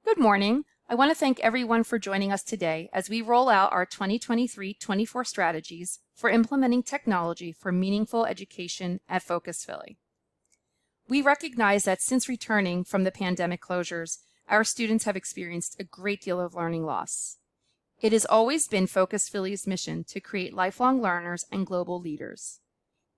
Good morning. I want to thank everyone for joining us today as we roll out our 2023-24 strategies for implementing technology for meaningful education at Focus Philly. We recognize that since returning from the pandemic closures, our students have experienced a great deal of learning loss. It has always been Focus Philly's mission to create lifelong learners and global leaders.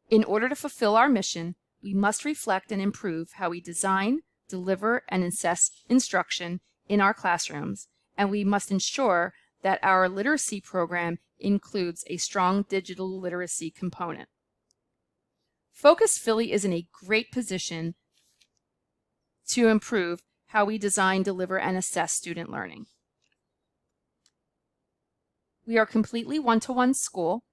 In order to fulfill our mission, we must reflect and improve how we design, deliver, and assess instruction in our classrooms, and we must ensure that our literacy program includes a strong digital literacy component. Focus Philly is in a great position to improve how we design, deliver, and assess student learning. We are completely one-to-one school.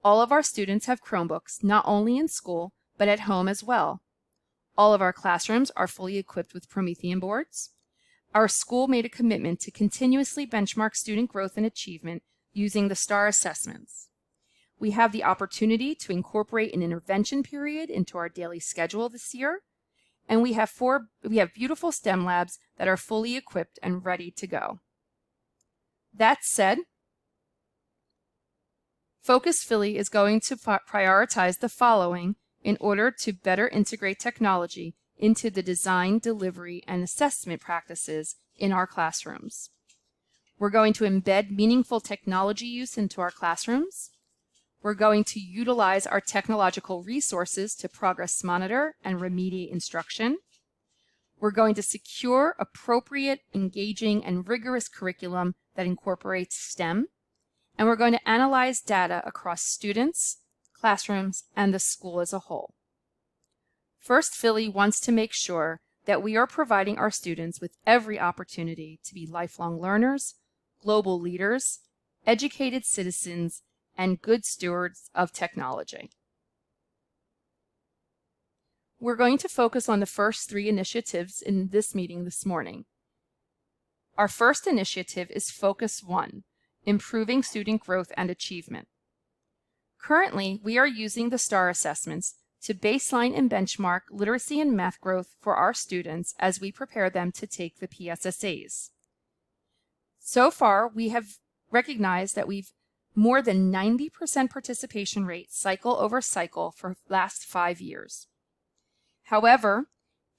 All of our students have Chromebooks, not only in school, but at home as well. All of our classrooms are fully equipped with Promethean boards. Our school made a commitment to continuously benchmark student growth and achievement using the STAR assessments. We have the opportunity to incorporate an intervention period into our daily schedule this year, and we have beautiful STEM labs that are fully equipped and ready to go. That said, Focus Philly is going to prioritize the following in order to better integrate technology into the design, delivery, and assessment practices in our classrooms. We're going to embed meaningful technology use into our classrooms. We're going to utilize our technological resources to progress monitor and remediate instruction. We're going to secure appropriate, engaging, and rigorous curriculum that incorporates STEM. And we're going to analyze data across students, classrooms, and the school as a whole. First Philly wants to make sure that we are providing our students with every opportunity to be lifelong learners, global leaders, educated citizens, and good stewards of technology. We're going to focus on the first three initiatives in this meeting this morning. Our first initiative is Focus 1, improving student growth and achievement. Currently, we are using the STAR assessments to baseline and benchmark literacy and math growth for our students as we prepare them to take the PSSAs. So far, we have recognized that we've more than 90% participation rate cycle over cycle for the last 5 years. However,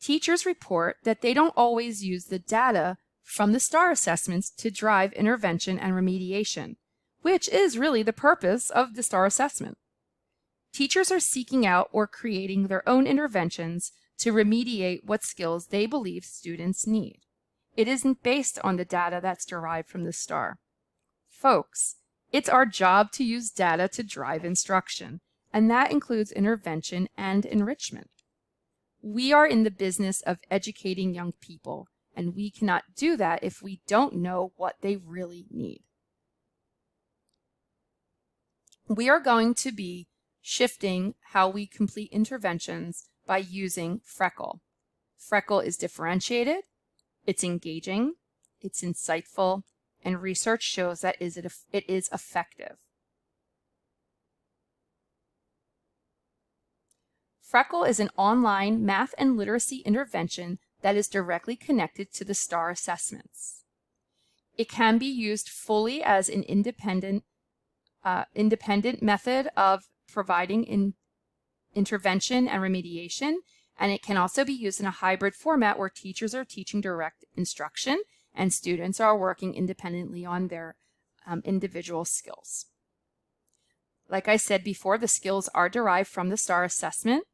teachers report that they don't always use the data from the STAR assessments to drive intervention and remediation, which is really the purpose of the STAR assessment. Teachers are seeking out or creating their own interventions to remediate what skills they believe students need. It isn't based on the data that's derived from the STAR. Folks, it's our job to use data to drive instruction, and that includes intervention and enrichment. We are in the business of educating young people, and we cannot do that if we don't know what they really need. We are going to be shifting how we complete interventions by using Freckle. Freckle is differentiated, it's engaging, it's insightful, and research shows that it is effective. Freckle is an online math and literacy intervention that is directly connected to the STAR assessments. It can be used fully as an independent method of providing intervention and remediation, and it can also be used in a hybrid format where teachers are teaching direct instruction and students are working independently on their individual skills. Like I said before, the skills are derived from the STAR assessment,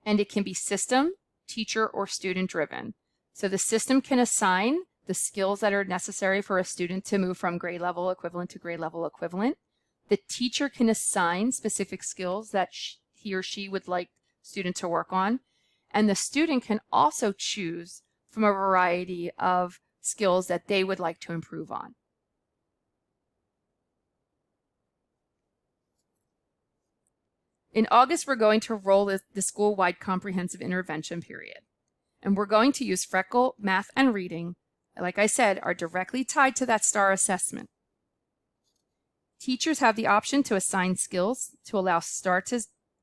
and it can be system, teacher, or student driven. So the system can assign the skills that are necessary for a student to move from grade level equivalent to grade level equivalent. The teacher can assign specific skills that he or she would like student to work on. And the student can also choose from a variety of skills that they would like to improve on. In August, we're going to roll the school-wide comprehensive intervention period. And we're going to use Freckle, math, and reading, like I said, are directly tied to that STAR assessment. Teachers have the option to assign skills to allow STAR to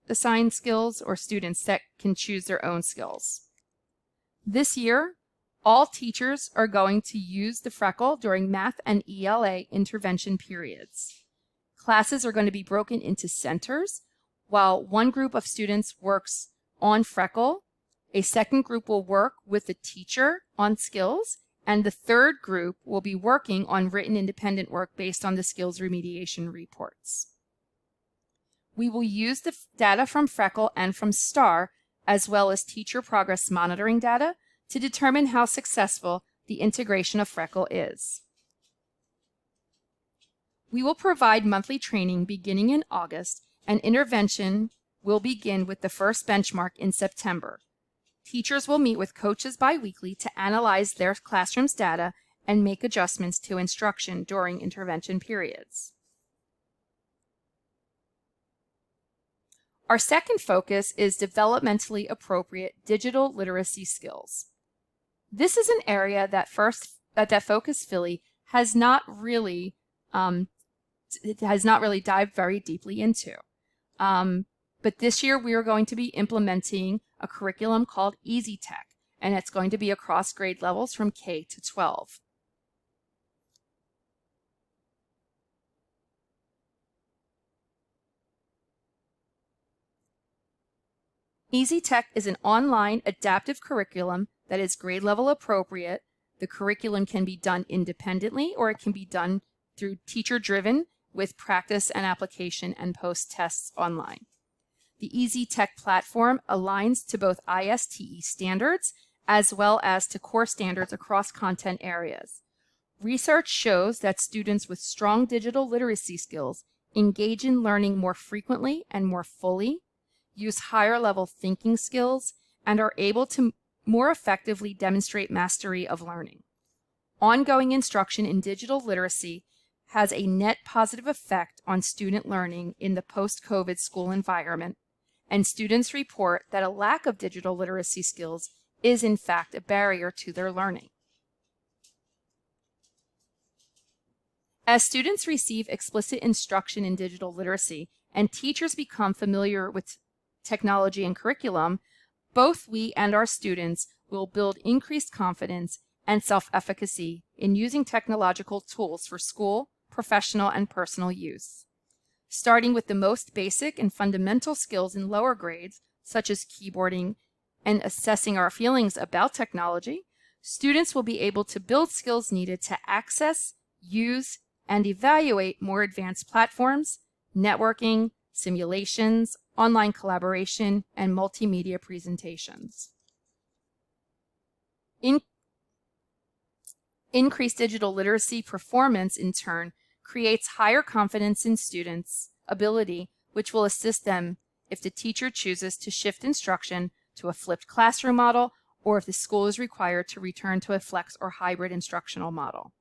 assign skills, or students that can choose their own skills. This year, all teachers are going to use the Freckle during math and ELA intervention periods. Classes are going to be broken into centers. While one group of students works on Freckle, a second group will work with the teacher on skills, and the third group will be working on written independent work based on the skills remediation reports. We will use the data from Freckle and from STAR, as well as teacher progress monitoring data, to determine how successful the integration of Freckle is. We will provide monthly training beginning in August, and intervention will begin with the first benchmark in September. Teachers will meet with coaches biweekly to analyze their classroom's data and make adjustments to instruction during intervention periods. Our second focus is developmentally appropriate digital literacy skills. This is an area that Focus Philly has not really dived very deeply into. But this year we are going to be implementing a curriculum called EasyTech, and it's going to be across grade levels from K to 12. EasyTech is an online adaptive curriculum that is grade level appropriate. The curriculum can be done independently, or it can be done through teacher-driven with practice and application and post-tests online. The EasyTech platform aligns to both ISTE standards as well as to core standards across content areas. Research shows that students with strong digital literacy skills engage in learning more frequently and more fully, use higher level thinking skills, and are able to more effectively demonstrate mastery of learning. Ongoing instruction in digital literacy has a net positive effect on student learning in the post-COVID school environment, and students report that a lack of digital literacy skills is in fact a barrier to their learning. As students receive explicit instruction in digital literacy and teachers become familiar with technology and curriculum, both we and our students will build increased confidence and self-efficacy in using technological tools for school, professional, and personal use. Starting with the most basic and fundamental skills in lower grades, such as keyboarding and assessing our feelings about technology, students will be able to build skills needed to access, use, and evaluate more advanced platforms, networking, simulations, online collaboration, and multimedia presentations. Increased digital literacy performance, in turn, creates higher confidence in students' ability, which will assist them if the teacher chooses to shift instruction to a flipped classroom model, or if the school is required to return to a flex or hybrid instructional model.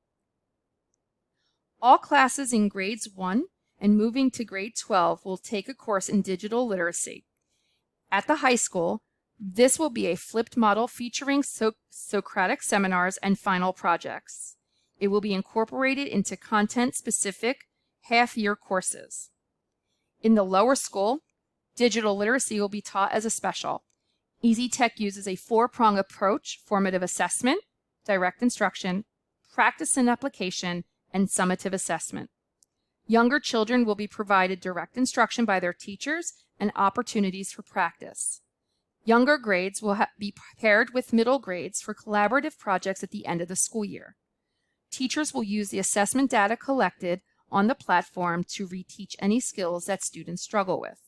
All classes in grades 1 and moving to grade 12 will take a course in digital literacy. At the high school, this will be a flipped model featuring Socratic seminars and final projects. It will be incorporated into content-specific half-year courses. In the lower school, digital literacy will be taught as a special. EasyTech uses a four-prong approach: formative assessment, direct instruction, practice and application, and summative assessment. Younger children will be provided direct instruction by their teachers and opportunities for practice. Younger grades will be paired with middle grades for collaborative projects at the end of the school year. Teachers will use the assessment data collected on the platform to reteach any skills that students struggle with.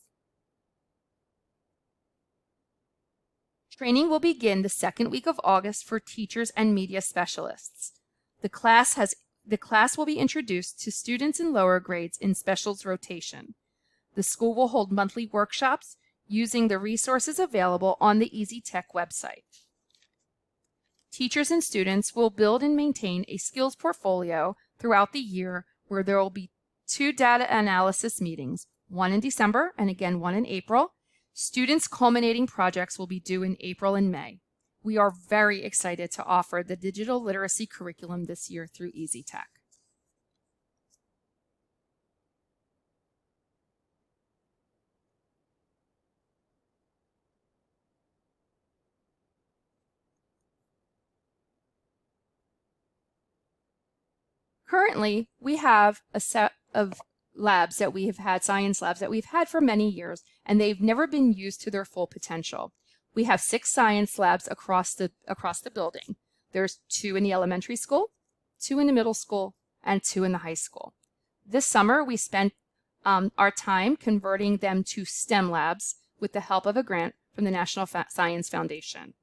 Training will begin the second week of August for teachers and media specialists. The class will be introduced to students in lower grades in specials rotation. The school will hold monthly workshops using the resources available on the EasyTech website. Teachers and students will build and maintain a skills portfolio throughout the year, where there will be 2 data analysis meetings, one in December and again one in April. Students' culminating projects will be due in April and May. We are very excited to offer the digital literacy curriculum this year through EasyTech. Currently, we have a set of labs that we have had, science labs that we've had for many years, and they've never been used to their full potential. We have 6 science labs across the building. There's 2 in the elementary school, 2 in the middle school, and 2 in the high school. This summer, we spent our time converting them to STEM labs with the help of a grant from the National Science Foundation.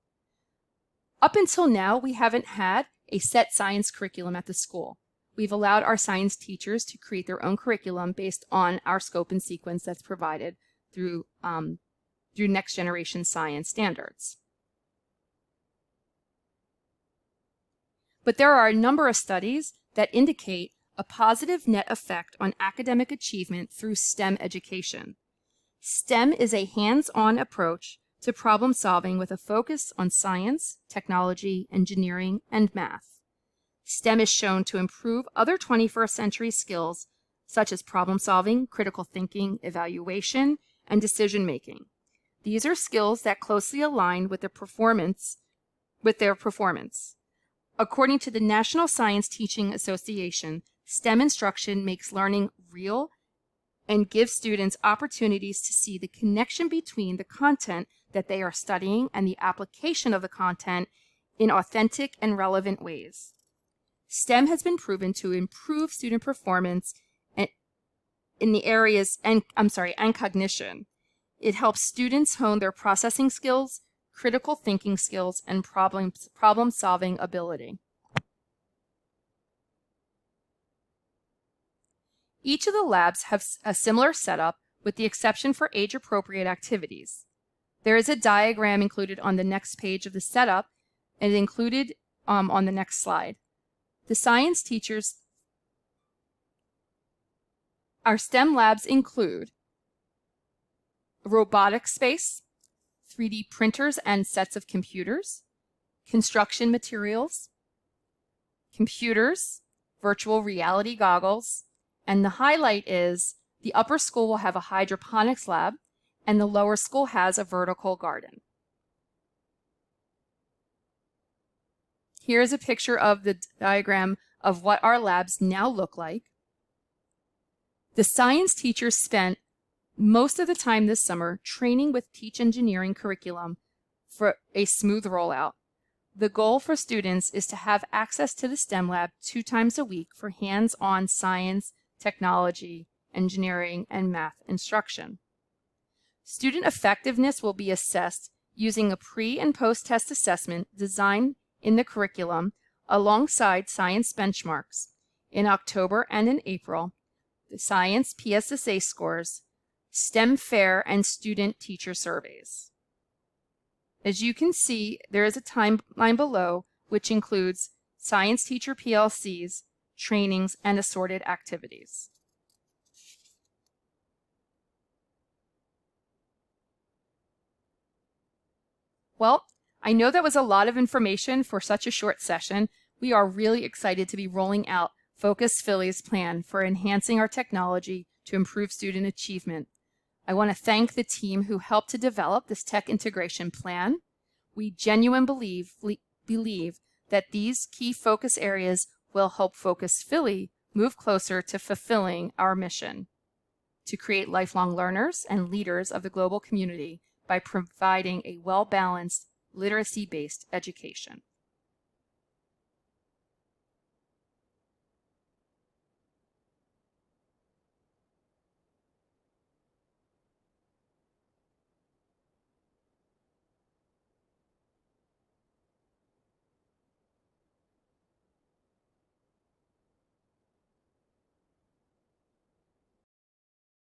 Up until now, we haven't had a set science curriculum at the school. We've allowed our science teachers to create their own curriculum based on our scope and sequence that's provided through Next Generation Science standards. But there are a number of studies that indicate a positive net effect on academic achievement through STEM education. STEM is a hands-on approach to problem solving with a focus on science, technology, engineering, and math. STEM is shown to improve other 21st century skills such as problem solving, critical thinking, evaluation, and decision making. These are skills that closely align with their performance. According to the National Science Teaching Association, STEM instruction makes learning real and gives students opportunities to see the connection between the content that they are studying and the application of the content in authentic and relevant ways. STEM has been proven to improve student performance in the areas and cognition. It helps students hone their processing skills, critical thinking skills, and problem-solving ability. Each of the labs have a similar setup with the exception for age-appropriate activities. There is a diagram included on the next page of the setup and included on the next slide. The science teachers, our STEM labs include robotics space, 3D printers and sets of computers, construction materials, computers, virtual reality goggles, and the highlight is the upper school will have a hydroponics lab and the lower school has a vertical garden. Here's a picture of the diagram of what our labs now look like. The science teachers spent most of the time this summer training with Teach Engineering curriculum for a smooth rollout. The goal for students is to have access to the STEM lab 2 times a week for hands-on science, technology, engineering, and math instruction. Student effectiveness will be assessed using a pre- and post-test assessment designed in the curriculum alongside science benchmarks in October and in April, the science PSSA scores, STEM fair, and student teacher surveys. As you can see, there is a timeline below which includes science teacher PLCs, trainings, and assorted activities. Well, I know that was a lot of information for such a short session. We are really excited to be rolling out Focus Philly's plan for enhancing our technology to improve student achievement. I want to thank the team who helped to develop this tech integration plan. We genuinely believe that these key focus areas will help Focus Philly move closer to fulfilling our mission to create lifelong learners and leaders of the global community by providing a well-balanced, literacy-based education.